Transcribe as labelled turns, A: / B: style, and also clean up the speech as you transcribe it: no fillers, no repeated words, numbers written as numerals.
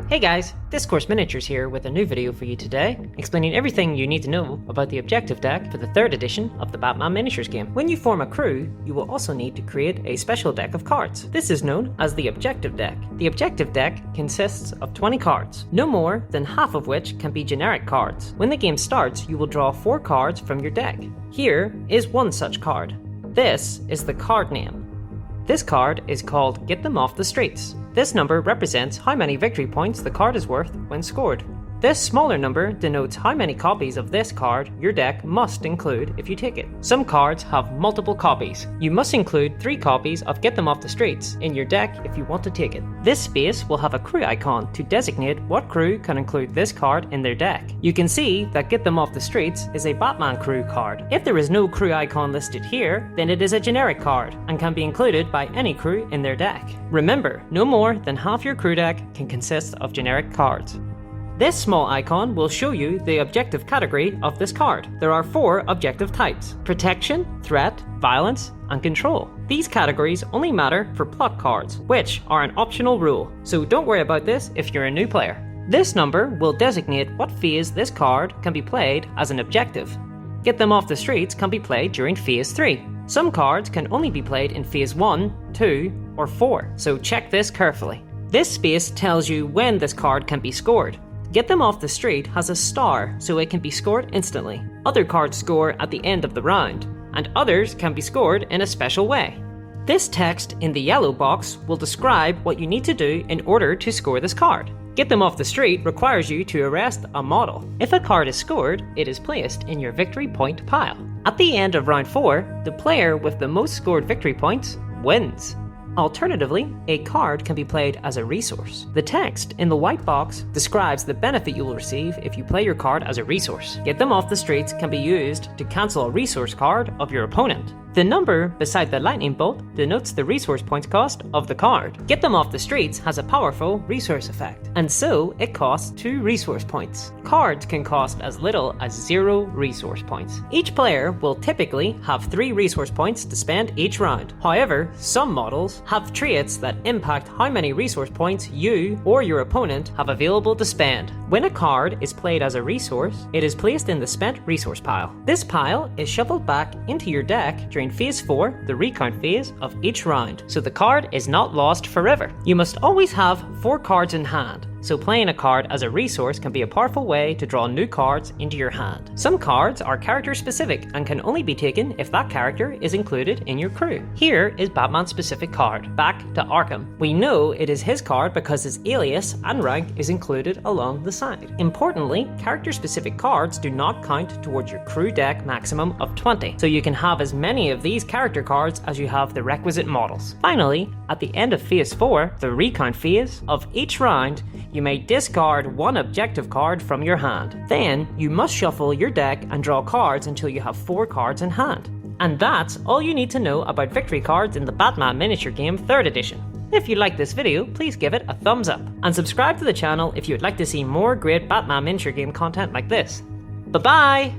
A: Hey guys, Discourse Miniatures here with a new video for you today, explaining everything you need to know about the objective deck for the 3rd edition of the Batman Miniatures game. When you form a crew, you will also need to create a special deck of cards. This is known as the objective deck. The objective deck consists of 20 cards, no more than half of which can be generic cards. When the game starts, you will draw 4 cards from your deck. Here is one such card. This is the card name. This card is called Get Them Off the Streets. This number represents how many victory points the card is worth when scored. This smaller number denotes how many copies of this card your deck must include if you take it. Some cards have multiple copies. You must include 3 copies of Get Them Off the Streets in your deck if you want to take it. This space will have a crew icon to designate what crew can include this card in their deck. You can see that Get Them Off the Streets is a Batman crew card. If there is no crew icon listed here, then it is a generic card and can be included by any crew in their deck. Remember, no more than half your crew deck can consist of generic cards. This small icon will show you the objective category of this card. There are 4 objective types: protection, threat, violence, and control. These categories only matter for pluck cards, which are an optional rule, so don't worry about this if you're a new player. This number will designate what phase this card can be played as an objective. Get Them Off the Streets can be played during phase 3. Some cards can only be played in phase 1, 2, or 4, so check this carefully. This space tells you when this card can be scored. Get Them Off the Street has a star, so it can be scored instantly. Other cards score at the end of the round, and others can be scored in a special way. This text in the yellow box will describe what you need to do in order to score this card. Get Them Off the Street requires you to arrest a model. If a card is scored, it is placed in your victory point pile. At the end of round 4, the player with the most scored victory points wins. Alternatively, a card can be played as a resource. The text in the white box describes the benefit you will receive if you play your card as a resource. Get Them Off the Streets can be used to cancel a resource card of your opponent. The number beside the lightning bolt denotes the resource points cost of the card. Get Them Off the Streets has a powerful resource effect, and so it costs 2 resource points. Cards can cost as little as 0 resource points. Each player will typically have 3 resource points to spend each round. However, some models have traits that impact how many resource points you or your opponent have available to spend. When a card is played as a resource, it is placed in the spent resource pile. This pile is shuffled back into your deck during phase 4, the recount phase of each round, so the card is not lost forever. You must always have 4 cards in hand, so playing a card as a resource can be a powerful way to draw new cards into your hand. Some cards are character specific and can only be taken if that character is included in your crew. Here is Batman's specific card, Back to Arkham. We know it is his card because his alias and rank is included along the side. Importantly, character specific cards do not count towards your crew deck maximum of 20, so you can have as many of these character cards as you have the requisite models. Finally, at the end of phase 4, the recount phase of each round, you may discard 1 objective card from your hand. Then, you must shuffle your deck and draw cards until you have 4 cards in hand. And that's all you need to know about victory cards in the Batman Miniature Game 3rd edition. If you liked this video, please give it a thumbs up, and subscribe to the channel if you would like to see more great Batman Miniature Game content like this. Bye bye!